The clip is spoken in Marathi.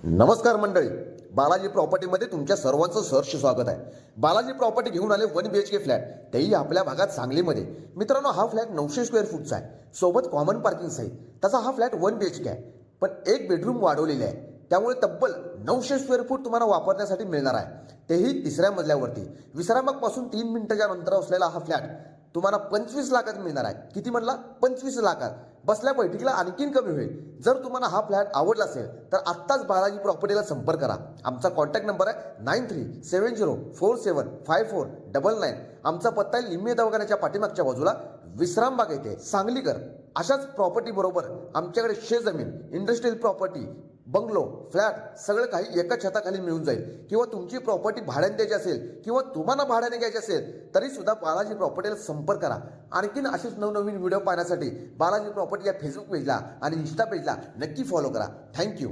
नमस्कार मंडळी, बालाजी प्रॉपर्टीमध्ये तुमच्या सर्वांचं सहर्ष स्वागत आहे. बालाजी प्रॉपर्टी घेऊन आले 1 BHK फ्लॅट, तेही आपल्या भागात सांगलीमध्ये. मित्रांनो, हा फ्लॅट 900 स्क्वेअर फूटचा आहे, सोबत कॉमन पार्किंग सहित. तसा हा फ्लॅट 1 BHK आहे, पण एक बेडरूम वाढवलेले आहे, त्यामुळे तब्बल 900 स्क्वेअर फूट तुम्हाला वापरण्यासाठी मिळणार आहे, तेही तिसऱ्या मजल्यावरती. विश्रामबागपासून 3 मिनिटाच्या अंतरावर असलेला हा फ्लॅट तुम्हाला 25 लाखात मिळणार आहे. किती म्हणला? 25 लाखात. बसल्या बैठकीला आणखीन कमी होईल. जर तुम्हाला हा फ्लॅट आवडला असेल तर आत्ताच बालाजी प्रॉपर्टीला संपर्क करा. आमचा कॉन्टॅक्ट नंबर आहे 9370475499. आमचा पत्ता आहे लिंबे दवाखान्याच्या पाठीमागच्या बाजूला, विश्रामबाग येथे, सांगलीकर. अशाच प्रॉपर्टी बरोबर आमच्याकडे शेतजमीन, इंडस्ट्रियल प्रॉपर्टी, बंगलो, फ्लॅट सगळं काही एका छताखाली मिळून जाईल. किंवा तुमची प्रॉपर्टी भाड्याने द्यायची असेल किंवा तुम्हाला भाड्याने घ्यायची असेल तरी सुद्धा बालाजी प्रॉपर्टीला संपर्क करा. आणखीन असेच नवनवीन व्हिडिओ पाहण्यासाठी बालाजी प्रॉपर्टी या फेसबुक पेजला आणि इंस्टा पेजला नक्की फॉलो करा. थँक्यू.